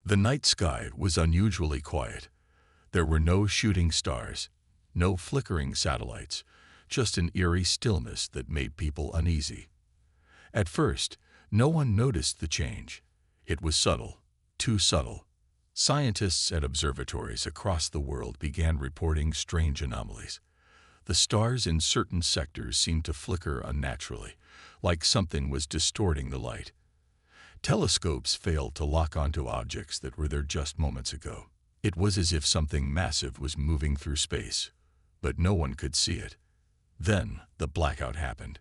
The night sky was unusually quiet. There were no shooting stars, no flickering satellites, just an eerie stillness that made people uneasy. At first, no one noticed the change. It was subtle, too subtle. Scientists at observatories across the world began reporting strange anomalies. The stars in certain sectors seemed to flicker unnaturally, like something was distorting the light. Telescopes failed to lock onto objects that were there just moments ago. It was as if something massive was moving through space, but no one could see it. Then the blackout happened.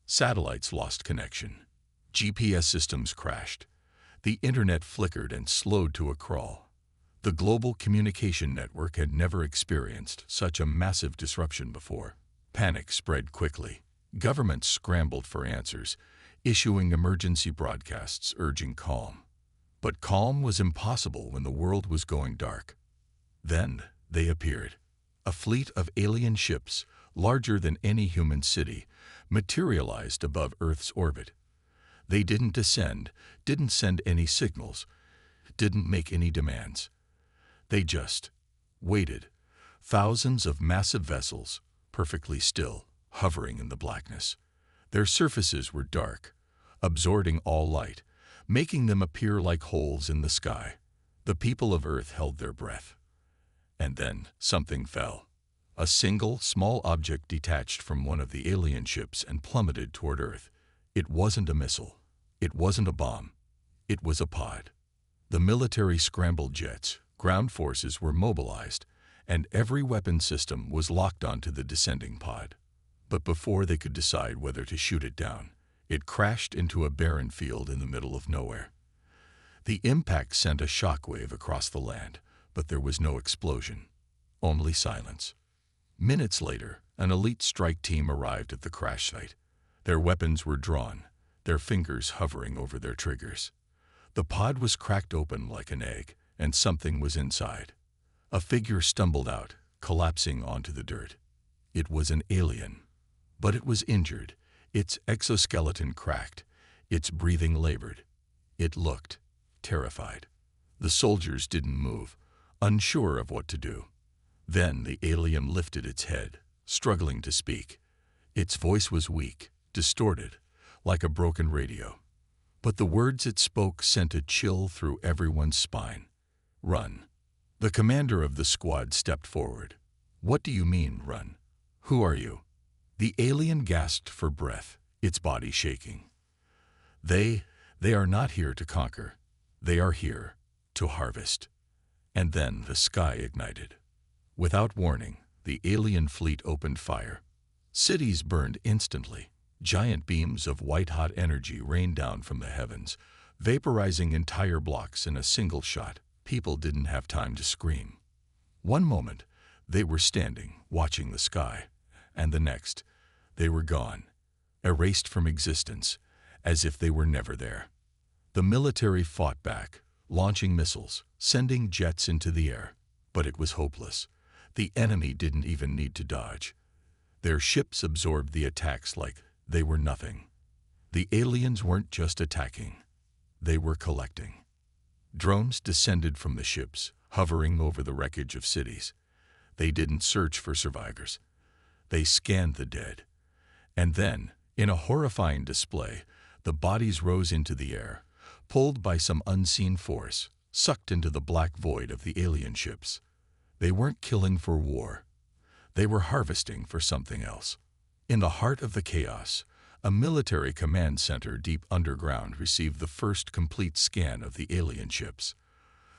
Satellites lost connection. GPS systems crashed. The internet flickered and slowed to a crawl. The global communication network had never experienced such a massive disruption before. Panic spread quickly. Governments scrambled for answers, issuing emergency broadcasts urging calm. But calm was impossible when the world was going dark. Then they appeared. A fleet of alien ships, larger than any human city, materialized above Earth's orbit. They didn't descend, didn't send any signals, didn't make any demands. They just waited. Thousands of massive vessels, perfectly still, hovering in the blackness. Their surfaces were dark, absorbing all light, making them appear like holes in the sky. The people of Earth held their breath. And then something fell. A single, small object detached from one of the alien ships and plummeted toward Earth. It wasn't a missile. It wasn't a bomb. It was a pod. The military scrambled jets, ground forces were mobilized, and every weapon system was locked onto the descending pod. But before they could decide whether to shoot it down, it crashed into a barren field in the middle of nowhere. The impact sent a shockwave across the land, but there was no explosion, only silence. Minutes later, an elite strike team arrived at the crash site. Their weapons were drawn, their fingers hovering over their triggers. The pod was cracked open like an egg, and something was inside. A figure stumbled out, collapsing onto the dirt. It was an alien, but it was injured, its exoskeleton cracked, its breathing labored. It looked terrified. The soldiers didn't move, unsure of what to do. Then the alien lifted its head, struggling to speak. Its voice was weak, distorted, like a broken radio. But the words it spoke sent a chill through everyone's spine. "Run." The commander of the squad stepped forward. "What do you mean, run? Who are you?" The alien gasped for breath, its body shaking. They are not here to conquer. They are here to harvest." And then the sky ignited. Without warning, the alien fleet opened fire. Cities burned instantly. Giant beams of white-hot energy rained down from the heavens, vaporizing entire blocks in a single shot. People didn't have time to scream. One moment, they were standing, watching the sky, and the next, they were gone, erased from existence, as if they were never there. The military fought back, launching missiles, sending jets into the air, but it was hopeless. The enemy didn't even need to dodge. Their ships absorbed the attacks like they were nothing. The aliens weren't just attacking. They were collecting. Drones descended from the ships, hovering over the wreckage of cities. They didn't search for survivors. They scanned the dead. And then, in a horrifying display, the bodies rose into the air, pulled by some unseen force, sucked into the black void of the alien ships. They weren't killing for war. They were harvesting for something else. In the heart of the chaos, a military command center deep underground received the first complete scan of the alien ships.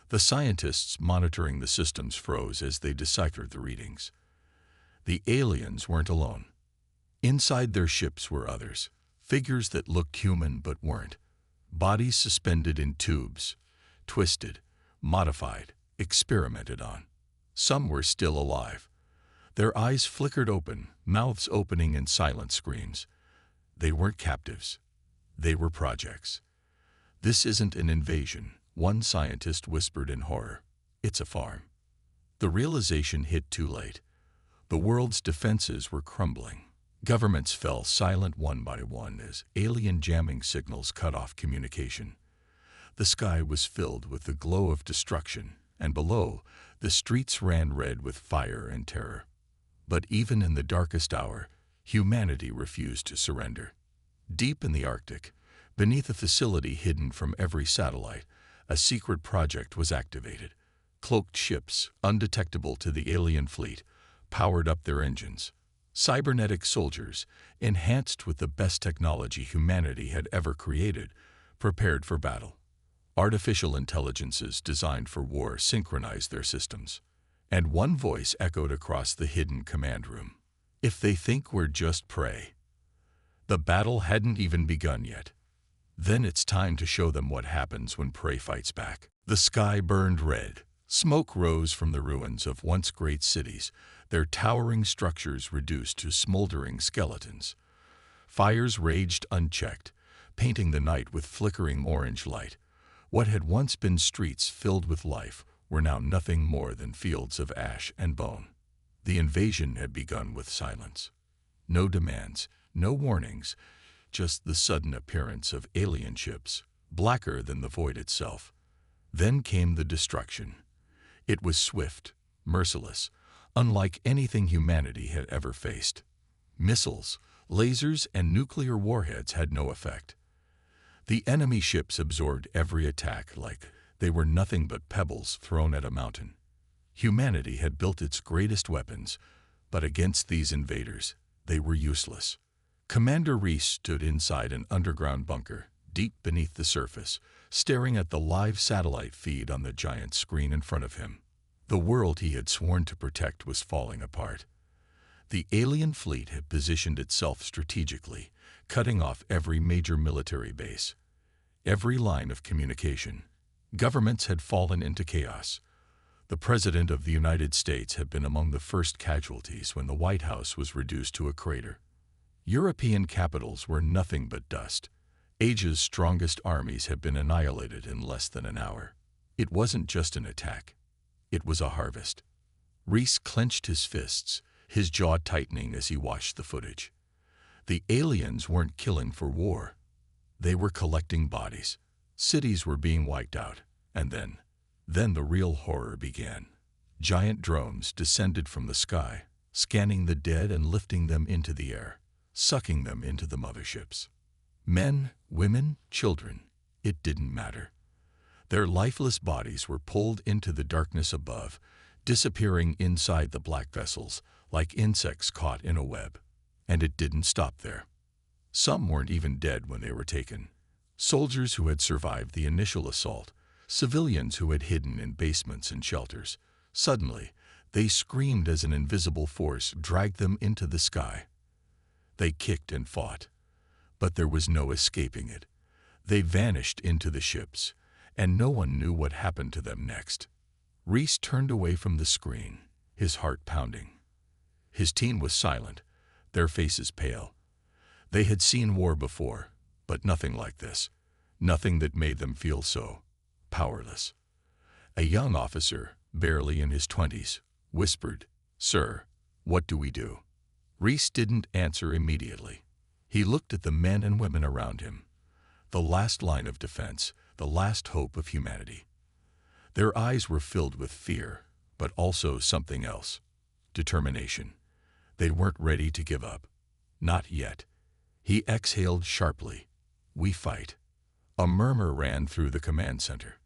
The scientists monitoring the systems froze as they deciphered the readings. The aliens weren't alone. Inside their ships were others, figures that looked human but weren't. Bodies suspended in tubes, twisted, modified, experimented on. Some were still alive. Their eyes flickered open, mouths opening in silent screams. They weren't captives. They were projects. "This isn't an invasion," one scientist whispered in horror. "It's a farm." The realization hit too late. The world's defenses were crumbling. Governments fell silent one by one as alien jamming signals cut off communication. The sky was filled with the glow of destruction, and below, the streets ran red with fire and terror. But even in the darkest hour, humanity refused to surrender. Deep in the Arctic, beneath a facility hidden from every satellite, a secret project was activated. Cloaked ships, undetectable to the alien fleet, powered up their engines. Cybernetic soldiers, enhanced with the best technology humanity had ever created, prepared for battle. Artificial intelligences designed for war synchronized their systems. And one voice echoed across the hidden command room. If they think we're just prey. The battle hadn't even begun yet. Then it's time to show them what happens when prey fights back. The sky burned red. Smoke rose from the ruins of once great cities, their towering structures reduced to smoldering skeletons. Fires raged unchecked, painting the night with flickering orange light. What had once been streets filled with life were now nothing more than fields of ash and bone. The invasion had begun with silence. No demands, no warnings, just the sudden appearance of alien ships, blacker than the void itself. Then came the destruction. It was swift, merciless, unlike anything humanity had ever faced. Missiles, lasers, and nuclear warheads had no effect. The enemy ships absorbed every attack like they were nothing but pebbles thrown at a mountain. Humanity had built its greatest weapons, but against these invaders, they were useless. Commander Reese stood inside an underground bunker, deep beneath the surface, staring at the live satellite feed on the giant screen in front of him. The world he had sworn to protect was falling apart. The alien fleet had positioned itself strategically, cutting off every major military base, every line of communication. Governments had fallen into chaos. The President of the United States had been among the first casualties when the White House was reduced to a crater. European capitals were nothing but dust. Asia's strongest armies had been annihilated in less than an hour. It wasn't just an attack. It was a harvest. Reese clenched his fists, his jaw tightening as he watched the footage. The aliens weren't killing for war. They were collecting bodies. Cities were being wiped out. And then the real horror began. Giant drones descended from the sky, scanning the dead and lifting them into the air, sucking them into the motherships. Men, women, children, it didn't matter. Their lifeless bodies were pulled into the darkness above, disappearing inside the black vessels like insects caught in a web. And it didn't stop there. Some weren't even dead when they were taken. Soldiers who had survived the initial assault, civilians who had hidden in basements and shelters. Suddenly, they screamed as an invisible force dragged them into the sky. They kicked and fought, but there was no escaping it. They vanished into the ships, and no one knew what happened to them next. Reese turned away from the screen, his heart pounding. His team was silent, their faces pale. They had seen war before, but nothing like this. Nothing that made them feel so powerless. A young officer, barely in his 20s, whispered, "Sir, what do we do?" Reese didn't answer immediately. He looked at the men and women around him. The last line of defense, the last hope of humanity. Their eyes were filled with fear, but also something else. Determination. They weren't ready to give up. Not yet. He exhaled sharply. "We fight." A murmur ran through the command center.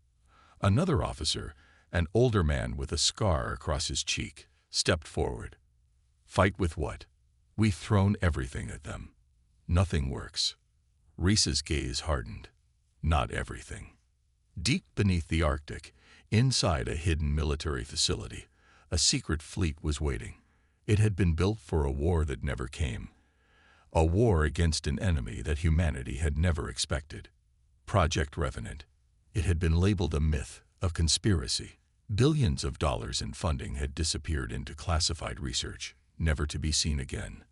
Another officer, an older man with a scar across his cheek, stepped forward. "Fight with what? We've thrown everything at them. Nothing works." Reese's gaze hardened. Not everything. Deep beneath the Arctic, inside a hidden military facility, a secret fleet was waiting. It had been built for a war that never came. A war against an enemy that humanity had never expected. Project Revenant. It had been labeled a myth, a conspiracy. Billions of dollars in funding had disappeared into classified research, never to be seen again.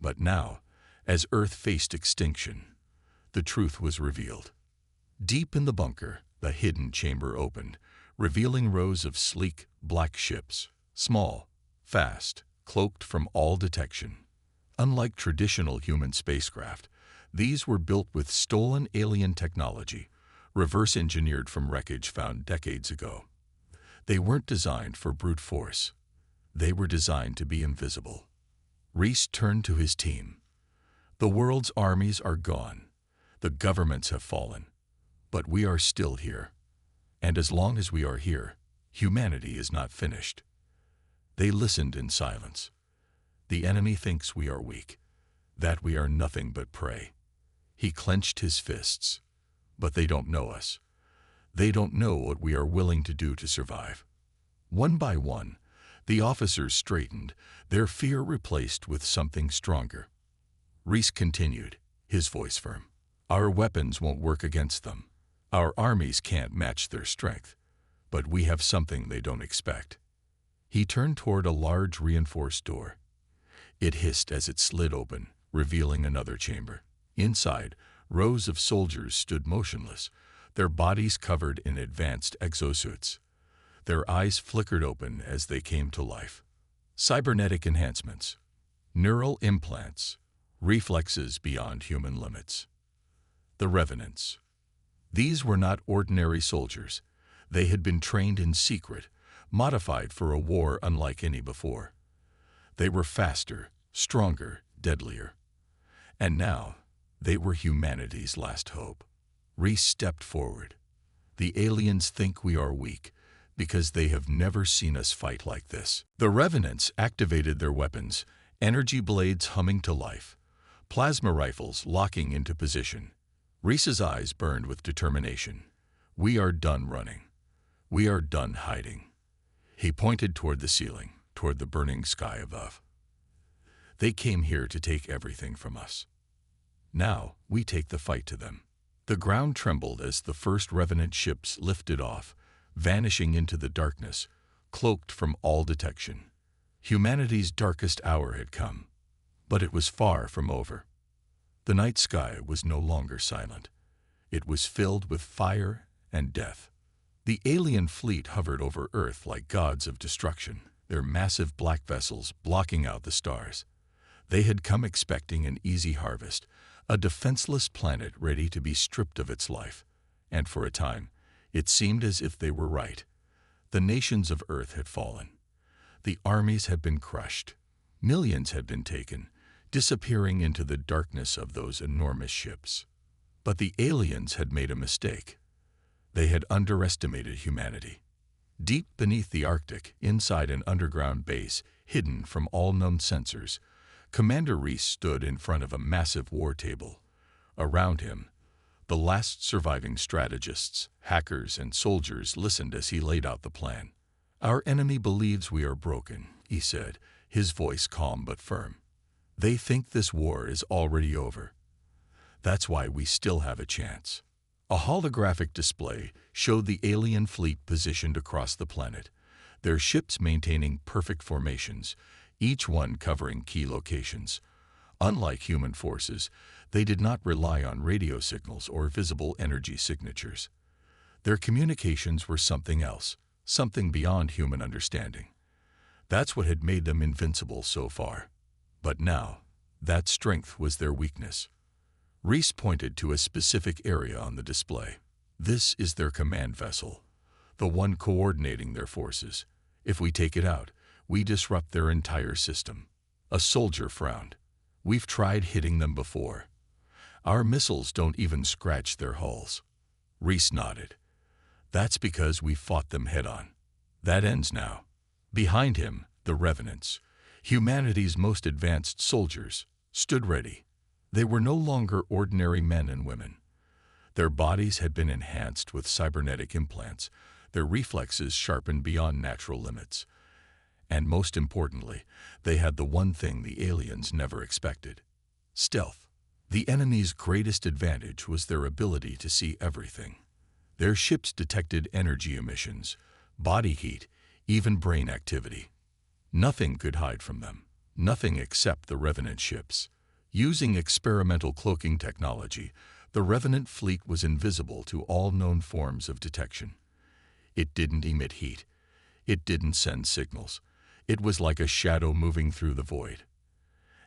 But now, as Earth faced extinction, the truth was revealed. Deep in the bunker, the hidden chamber opened, revealing rows of sleek, black ships, small, fast, cloaked from all detection. Unlike traditional human spacecraft, these were built with stolen alien technology, reverse engineered from wreckage found decades ago. They weren't designed for brute force. They were designed to be invisible. Reese turned to his team. The world's armies are gone. The governments have fallen. But we are still here. And as long as we are here, humanity is not finished. They listened in silence. The enemy thinks we are weak, that we are nothing but prey. He clenched his fists. But they don't know us. They don't know what we are willing to do to survive. One by one, the officers straightened, their fear replaced with something stronger. Reese continued, his voice firm. Our weapons won't work against them. Our armies can't match their strength. But we have something they don't expect. He turned toward a large reinforced door. It hissed as it slid open, revealing another chamber. Inside, rows of soldiers stood motionless, their bodies covered in advanced exosuits. Their eyes flickered open as they came to life. Cybernetic enhancements, neural implants, reflexes beyond human limits. The Revenants. These were not ordinary soldiers. They had been trained in secret, modified for a war unlike any before. They were faster, stronger, deadlier. And now, they were humanity's last hope. Reese stepped forward. The aliens think we are weak because they have never seen us fight like this. The Revenants activated their weapons, energy blades humming to life, plasma rifles locking into position. Reese's eyes burned with determination. We are done running. We are done hiding. He pointed toward the ceiling, toward the burning sky above. They came here to take everything from us. Now, we take the fight to them. The ground trembled as the first Revenant ships lifted off, vanishing into the darkness, cloaked from all detection. Humanity's darkest hour had come, but it was far from over. The night sky was no longer silent. It was filled with fire and death. The alien fleet hovered over Earth like gods of destruction, their massive black vessels blocking out the stars. They had come expecting an easy harvest, a defenseless planet ready to be stripped of its life. And for a time, it seemed as if they were right. The nations of Earth had fallen. The armies had been crushed. Millions had been taken, disappearing into the darkness of those enormous ships. But the aliens had made a mistake. They had underestimated humanity. Deep beneath the Arctic, inside an underground base, hidden from all known sensors, Commander Reese stood in front of a massive war table. Around him, the last surviving strategists, hackers, and soldiers listened as he laid out the plan. Our enemy believes we are broken, he said, his voice calm but firm. They think this war is already over. That's why we still have a chance. A holographic display showed the alien fleet positioned across the planet, their ships maintaining perfect formations, each one covering key locations. Unlike human forces, they did not rely on radio signals or visible energy signatures. Their communications were something else, something beyond human understanding. That's what had made them invincible so far. But now, that strength was their weakness. Reese pointed to a specific area on the display. This is their command vessel, the one coordinating their forces. If we take it out, we disrupt their entire system. A soldier frowned. We've tried hitting them before. Our missiles don't even scratch their hulls. Reese nodded. That's because we fought them head-on. That ends now. Behind him, the Revenants, humanity's most advanced soldiers, stood ready. They were no longer ordinary men and women. Their bodies had been enhanced with cybernetic implants, their reflexes sharpened beyond natural limits. And most importantly, they had the one thing the aliens never expected: stealth. The enemy's greatest advantage was their ability to see everything. Their ships detected energy emissions, body heat, even brain activity. Nothing could hide from them, nothing except the Revenant ships. Using experimental cloaking technology, the Revenant fleet was invisible to all known forms of detection. It didn't emit heat. It didn't send signals. It was like a shadow moving through the void.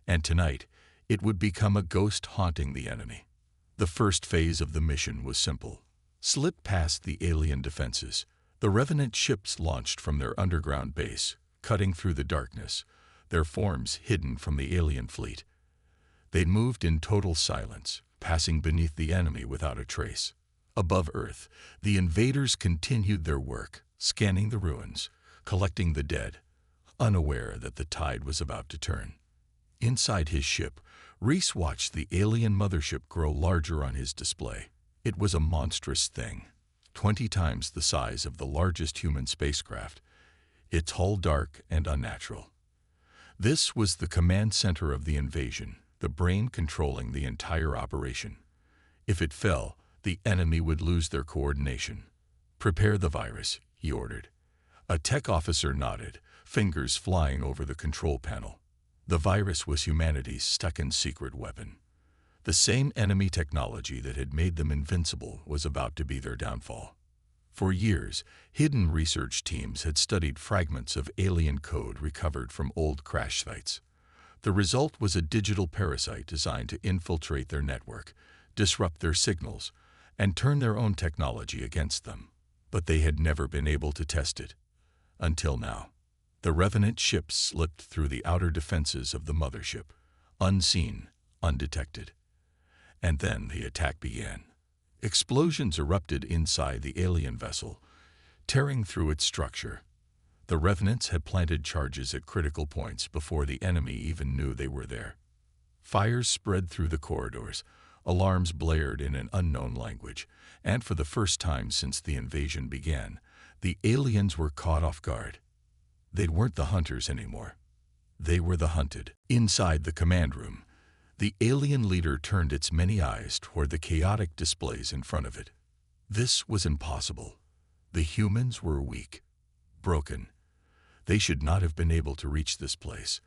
And tonight, it would become a ghost haunting the enemy. The first phase of the mission was simple: slipped past the alien defenses. The Revenant ships launched from their underground base, cutting through the darkness, their forms hidden from the alien fleet. They moved in total silence, passing beneath the enemy without a trace. Above Earth, the invaders continued their work, scanning the ruins, collecting the dead, unaware that the tide was about to turn. Inside his ship, Reese watched the alien mothership grow larger on his display. It was a monstrous thing, 20 times the size of the largest human spacecraft, its hull dark and unnatural. This was the command center of the invasion, the brain controlling the entire operation. If it fell, the enemy would lose their coordination. "Prepare the virus," he ordered. A tech officer nodded, fingers flying over the control panel. The virus was humanity's second secret weapon. The same enemy technology that had made them invincible was about to be their downfall. For years, hidden research teams had studied fragments of alien code recovered from old crash sites. The result was a digital parasite designed to infiltrate their network, disrupt their signals, and turn their own technology against them. But they had never been able to test it. Until now. The Revenant ships slipped through the outer defenses of the mothership, unseen, undetected. And then the attack began. Explosions erupted inside the alien vessel, tearing through its structure. The Revenants had planted charges at critical points before the enemy even knew they were there. Fires spread through the corridors, alarms blared in an unknown language, and for the first time since the invasion began, the aliens were caught off guard. They weren't the hunters anymore. They were the hunted. Inside the command room, the alien leader turned its many eyes toward the chaotic displays in front of it. This was impossible. The humans were weak, broken. They should not have been able to reach this place.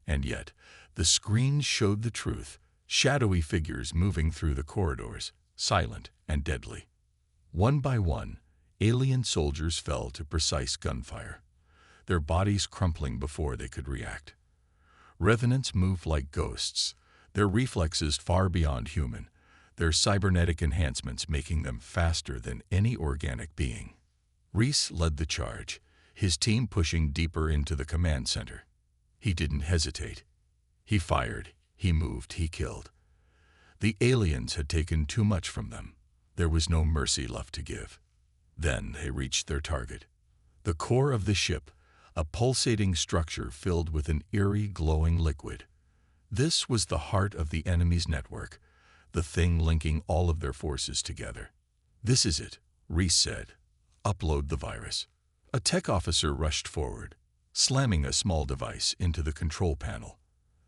And yet, the screens showed the truth, shadowy figures moving through the corridors, silent and deadly. One by one, alien soldiers fell to precise gunfire, their bodies crumpling before they could react. Revenants moved like ghosts, their reflexes far beyond human, their cybernetic enhancements making them faster than any organic being. Reese led the charge, his team pushing deeper into the command center. He didn't hesitate. He fired, he moved, he killed. The aliens had taken too much from them. There was no mercy left to give. Then they reached their target. The core of the ship, a pulsating structure filled with an eerie, glowing liquid. This was the heart of the enemy's network, the thing linking all of their forces together. "This is it," Reese said. "Upload the virus." A tech officer rushed forward, slamming a small device into the control panel.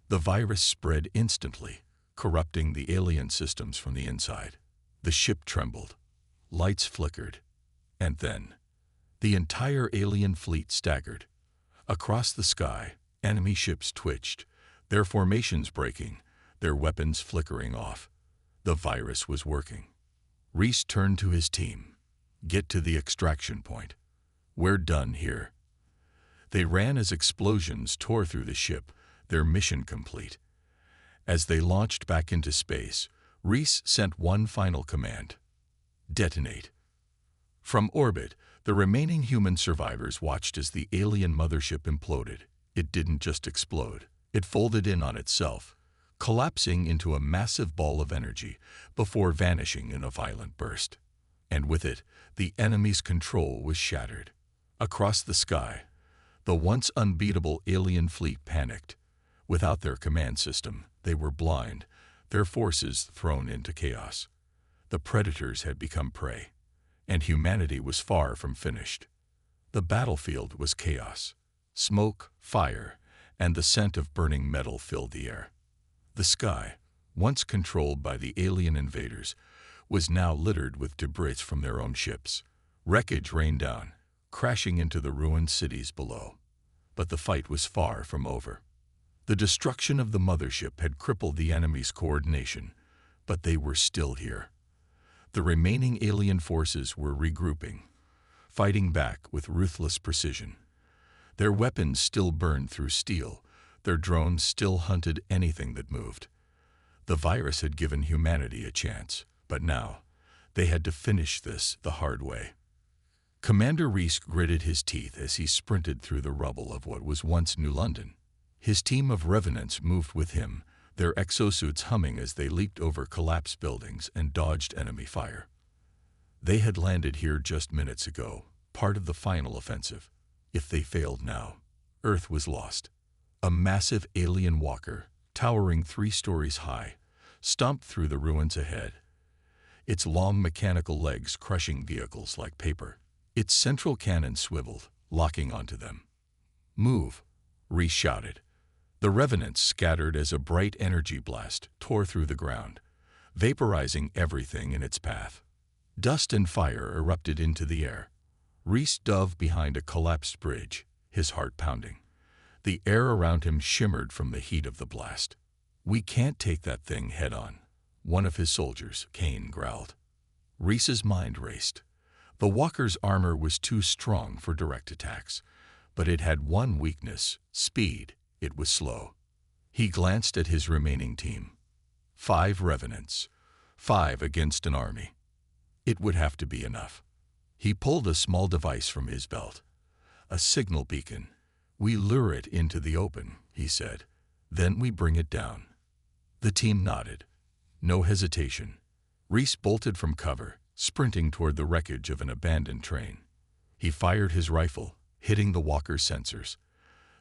The virus spread instantly, corrupting the alien systems from the inside. The ship trembled. Lights flickered. And then, the entire alien fleet staggered. Across the sky, enemy ships twitched, their formations breaking, their weapons flickering off. The virus was working. Reese turned to his team. "Get to the extraction point. We're done here." They ran as explosions tore through the ship, their mission complete. As they launched back into space, Reese sent one final command: detonate. From orbit, the remaining human survivors watched as the alien mothership imploded. It didn't just explode. It folded in on itself, collapsing into a massive ball of energy before vanishing in a violent burst. And with it, the enemy's control was shattered. Across the sky, the once unbeatable alien fleet panicked. Without their command system, they were blind, their forces thrown into chaos. The predators had become prey, and humanity was far from finished. The battlefield was chaos. Smoke, fire, and the scent of burning metal filled the air. The sky, once controlled by the alien invaders, was now littered with debris from their own ships. Wreckage rained down, crashing into the ruined cities below. But the fight was far from over. The destruction of the mothership had crippled the enemy's coordination, but they were still here. The remaining alien forces were regrouping, fighting back with ruthless precision. Their weapons still burned through steel, their drones still hunted anything that moved. The virus had given humanity a chance, but now, They had to finish this the hard way. Commander Reese gritted his teeth as he sprinted through the rubble of what was once New London. His team of revenants moved with him, their exosuits humming as they leaped over collapsed buildings and dodged enemy fire. They had landed here just minutes ago, part of the final offensive. If they failed now, Earth was lost. A massive alien walker, towering 3 stories high, stomped through the ruins ahead, its long mechanical legs crushing vehicles like paper. Its central cannon swiveled, locking onto them. "Move," Reese shouted. The revenants scattered as a bright energy blast tore through the ground, vaporizing everything in its path. Dust and fire erupted into the air. Reese dove behind a collapsed bridge, his heart pounding. The air around him shimmered from the heat of the blast. "We can't take that thing head-on," one of his soldiers, Kane, growled. Reese's mind raced. The walker's armor was too strong for direct attacks, but it had one weakness: speed. It was slow. He glanced at his remaining team. 5 revenants, 5 against an army. It would have to be enough. He pulled a small device from his belt. "A signal beacon. We lure it into the open," he said. "Then we bring it down." The team nodded. No hesitation. Reese bolted from cover, sprinting toward the wreckage of an abandoned train. He fired his rifle, hitting the walker's sensors.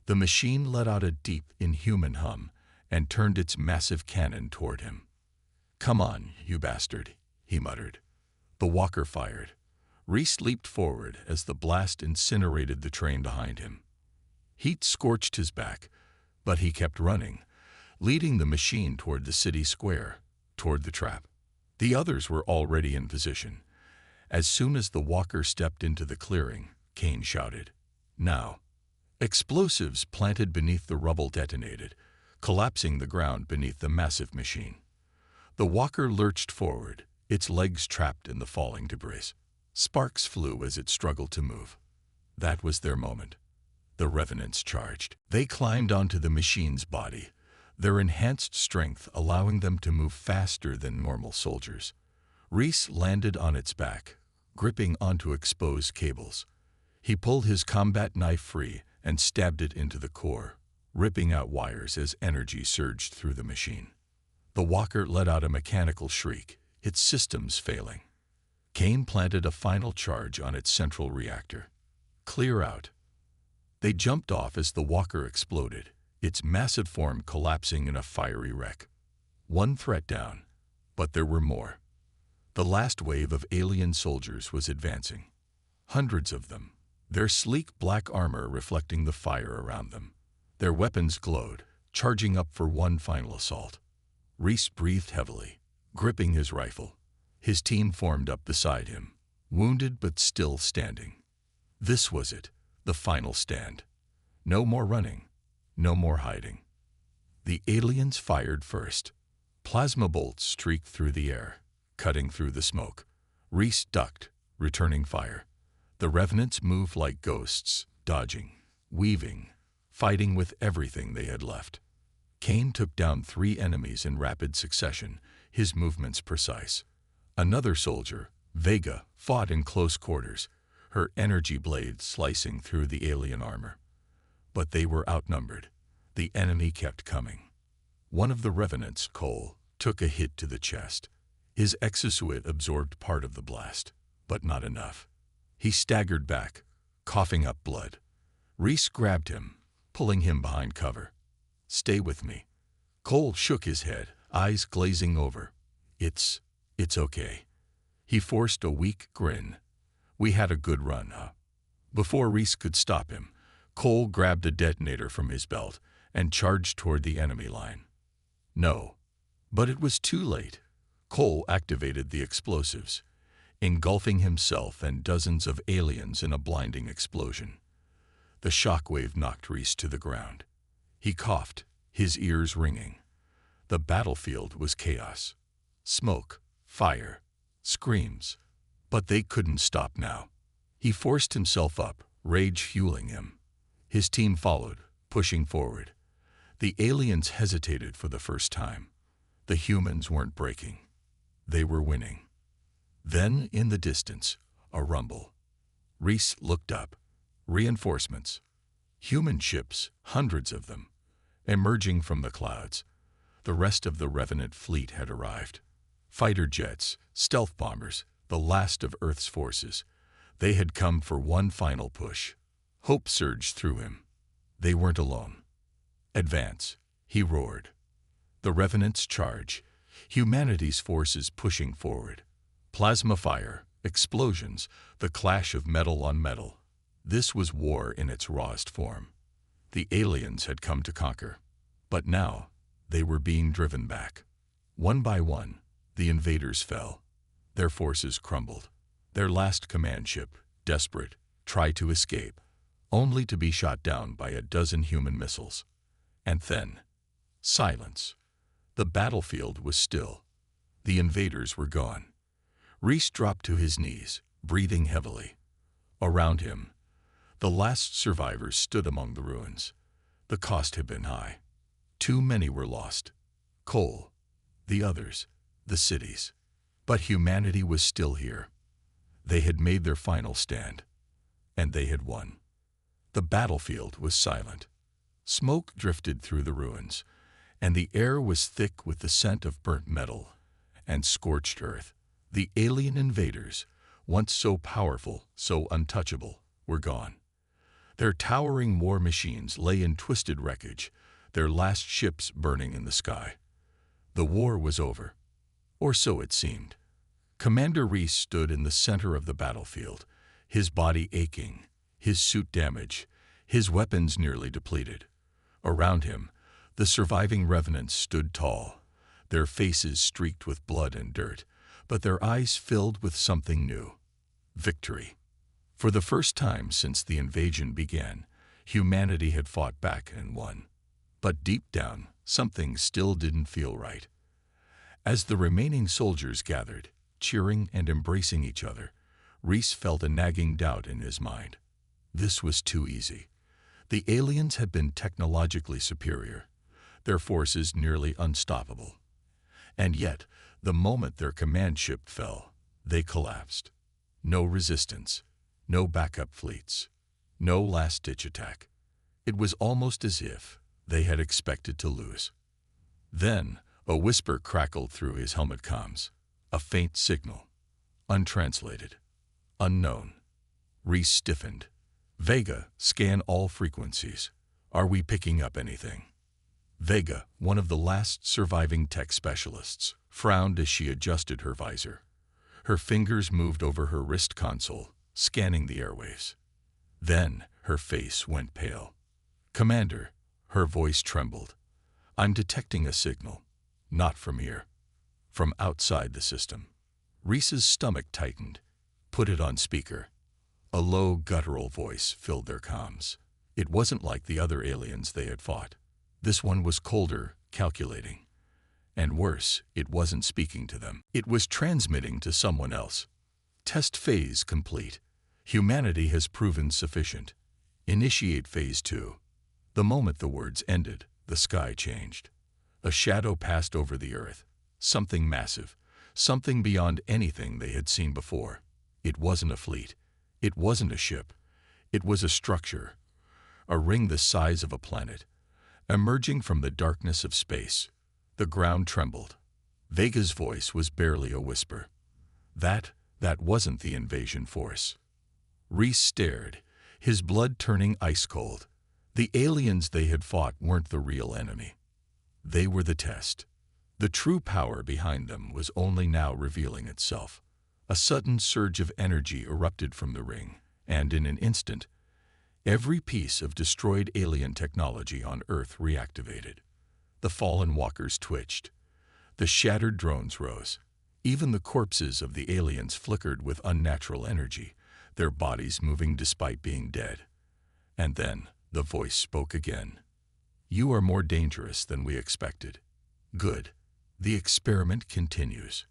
The machine let out a deep, inhuman hum and turned its massive cannon toward him. "Come on, you bastard," he muttered. The walker fired. Reese leaped forward as the blast incinerated the train behind him. Heat scorched his back, but he kept running, leading the machine toward the city square, toward the trap. The others were already in position. As soon as the walker stepped into the clearing, Kane shouted, "Now!" Explosives planted beneath the rubble detonated, collapsing the ground beneath the massive machine. The walker lurched forward, its legs trapped in the falling debris. Sparks flew as it struggled to move. That was their moment. The revenants charged. They climbed onto the machine's body, their enhanced strength allowing them to move faster than normal soldiers. Reese landed on its back, gripping onto exposed cables. He pulled his combat knife free and stabbed it into the core, ripping out wires as energy surged through the machine. The walker let out a mechanical shriek, its systems failing. Kane planted a final charge on its central reactor. "Clear out." They jumped off as the walker exploded, its massive form collapsing in a fiery wreck. One threat down, but there were more. The last wave of alien soldiers was advancing. Hundreds of them, their sleek black armor reflecting the fire around them. Their weapons glowed, charging up for one final assault. Reese breathed heavily, gripping his rifle. His team formed up beside him, wounded but still standing. This was it, the final stand. No more running, no more hiding. The aliens fired first. Plasma bolts streaked through the air, cutting through the smoke. Reese ducked, returning fire. The revenants moved like ghosts, dodging, weaving, fighting with everything they had left. Kane took down 3 enemies in rapid succession, his movements precise. Another soldier, Vega, fought in close quarters, her energy blade slicing through the alien armor. But they were outnumbered. The enemy kept coming. One of the revenants, Cole, took a hit to the chest. His exosuit absorbed part of the blast, but not enough. He staggered back, coughing up blood. Reese grabbed him, pulling him behind cover. "Stay with me." Cole shook his head, eyes glazing over. It's okay." He forced a weak grin. "We had a good run, huh?" Before Reese could stop him, Cole grabbed a detonator from his belt and charged toward the enemy line. No. But it was too late. Cole activated the explosives, engulfing himself and dozens of aliens in a blinding explosion. The shockwave knocked Reese to the ground. He coughed, his ears ringing. The battlefield was chaos. Smoke, fire, screams. But they couldn't stop now. He forced himself up, rage fueling him. His team followed, pushing forward. The aliens hesitated for the first time. The humans weren't breaking. They were winning. Then, in the distance, a rumble. Reese looked up. Reinforcements. Human ships, hundreds of them, emerging from the clouds. The rest of the Revenant fleet had arrived. Fighter jets, stealth bombers, the last of Earth's forces. They had come for one final push. Hope surged through him. They weren't alone. Advance, he roared. The Revenants charge. Humanity's forces pushing forward. Plasma fire, explosions, the clash of metal on metal. This was war in its rawest form. The aliens had come to conquer. But now, they were being driven back. One by one, the invaders fell. Their forces crumbled. Their last command ship, desperate, tried to escape, only to be shot down by a dozen human missiles. And then, silence. The battlefield was still. The invaders were gone. Reese dropped to his knees, breathing heavily. Around him, the last survivors stood among the ruins. The cost had been high. Too many were lost. Cole, the others, the cities. But humanity was still here. They had made their final stand. And they had won. The battlefield was silent. Smoke drifted through the ruins, and the air was thick with the scent of burnt metal and scorched earth. The alien invaders, once so powerful, so untouchable, were gone. Their towering war machines lay in twisted wreckage, their last ships burning in the sky. The war was over, or so it seemed. Commander Reese stood in the center of the battlefield, his body aching, his suit damaged, his weapons nearly depleted. Around him, the surviving revenants stood tall, their faces streaked with blood and dirt, but their eyes filled with something new: victory. For the first time since the invasion began, humanity had fought back and won. But deep down, something still didn't feel right. As the remaining soldiers gathered, cheering and embracing each other, Reese felt a nagging doubt in his mind. This was too easy. The aliens had been technologically superior, their forces nearly unstoppable. And yet, the moment their command ship fell, they collapsed. No resistance, no backup fleets, no last-ditch attack. It was almost as if they had expected to lose. Then, a whisper crackled through his helmet comms, a faint signal, untranslated, unknown. Reese stiffened. Vega, scan all frequencies. Are we picking up anything? Vega, one of the last surviving tech specialists, frowned as she adjusted her visor. Her fingers moved over her wrist console, scanning the airwaves. Then her face went pale. Commander, her voice trembled. I'm detecting a signal, not from here, from outside the system. Reese's stomach tightened. Put it on speaker. A low, guttural voice filled their comms. It wasn't like the other aliens they had fought. This one was colder, calculating. And worse, it wasn't speaking to them. It was transmitting to someone else. Test phase complete. Humanity has proven sufficient. Initiate phase 2. The moment the words ended, the sky changed. A shadow passed over the earth. Something massive. Something beyond anything they had seen before. It wasn't a fleet. It wasn't a ship. It was a structure. A ring the size of a planet. Emerging from the darkness of space. The ground trembled. Vega's voice was barely a whisper. That wasn't the invasion force. Reese stared, his blood turning ice cold. The aliens they had fought weren't the real enemy. They were the test. The true power behind them was only now revealing itself. A sudden surge of energy erupted from the ring, and in an instant, every piece of destroyed alien technology on Earth reactivated. The fallen walkers twitched. The shattered drones rose. Even the corpses of the aliens flickered with unnatural energy, their bodies moving despite being dead. And then the voice spoke again. You are more dangerous than we expected. Good. The experiment continues.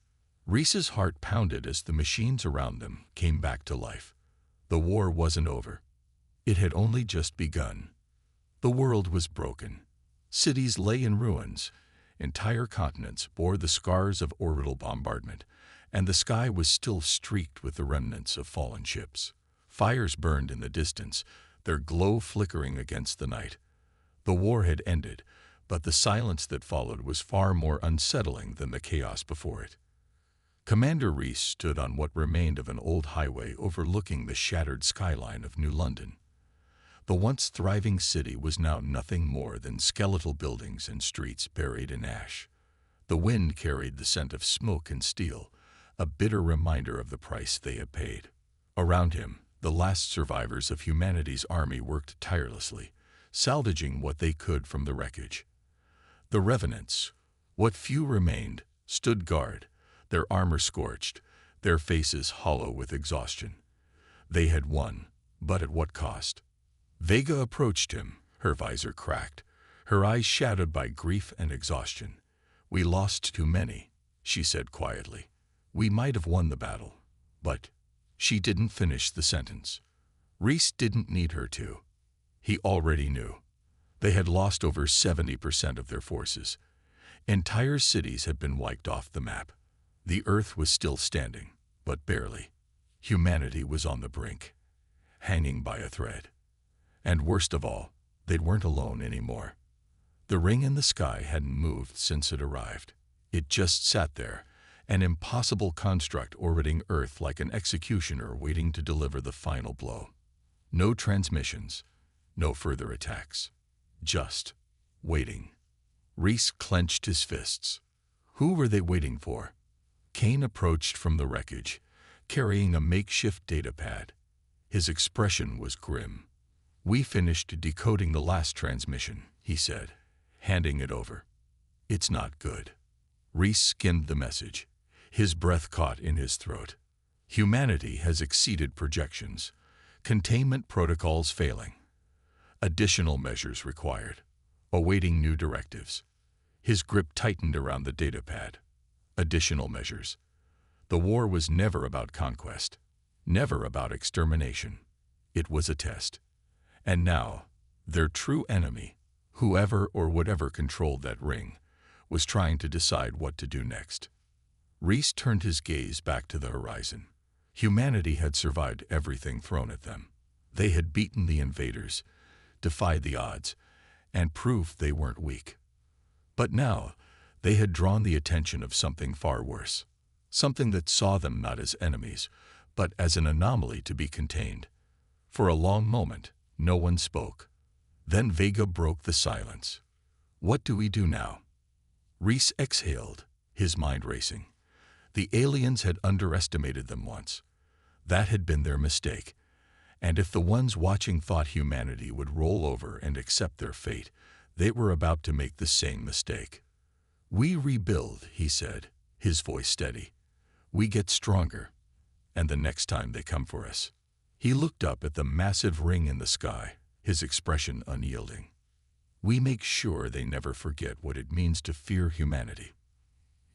Reese's heart pounded as the machines around them came back to life. The war wasn't over. It had only just begun. The world was broken. Cities lay in ruins. Entire continents bore the scars of orbital bombardment, and the sky was still streaked with the remnants of fallen ships. Fires burned in the distance, their glow flickering against the night. The war had ended, but the silence that followed was far more unsettling than the chaos before it. Commander Reese stood on what remained of an old highway overlooking the shattered skyline of New London. The once thriving city was now nothing more than skeletal buildings and streets buried in ash. The wind carried the scent of smoke and steel, a bitter reminder of the price they had paid. Around him, the last survivors of humanity's army worked tirelessly, salvaging what they could from the wreckage. The revenants, what few remained, stood guard, their armor scorched, their faces hollow with exhaustion. They had won, but at what cost? Vega approached him, her visor cracked, her eyes shadowed by grief and exhaustion. "We lost too many," she said quietly. "We might have won the battle, but—" She didn't finish the sentence. Reese didn't need her to. He already knew. They had lost over 70% of their forces. Entire cities had been wiped off the map. The Earth was still standing, but barely. Humanity was on the brink, hanging by a thread. And worst of all, they weren't alone anymore. The ring in the sky hadn't moved since it arrived. It just sat there, an impossible construct orbiting Earth like an executioner waiting to deliver the final blow. No transmissions, no further attacks. Just waiting. Reese clenched his fists. Who were they waiting for? Kane approached from the wreckage, carrying a makeshift datapad. His expression was grim. "We finished decoding the last transmission," he said, handing it over. "It's not good." Reese skimmed the message. His breath caught in his throat. Humanity has exceeded projections. Containment protocols failing. Additional measures required. Awaiting new directives. His grip tightened around the datapad. Additional measures. The war was never about conquest, never about extermination. It was a test. And now, their true enemy, whoever or whatever controlled that ring, was trying to decide what to do next. Reese turned his gaze back to the horizon. Humanity had survived everything thrown at them. They had beaten the invaders, defied the odds, and proved they weren't weak. But now, they had drawn the attention of something far worse. Something that saw them not as enemies, but as an anomaly to be contained. For a long moment, no one spoke. Then Vega broke the silence. "What do we do now?" Reese exhaled, his mind racing. The aliens had underestimated them once. That had been their mistake. And if the ones watching thought humanity would roll over and accept their fate, they were about to make the same mistake. "We rebuild," he said, his voice steady. "We get stronger. And the next time they come for us." He looked up at the massive ring in the sky, his expression unyielding. "We make sure they never forget what it means to fear humanity."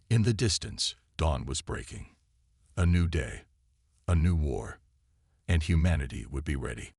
In the distance, dawn was breaking. A new day, a new war, and humanity would be ready.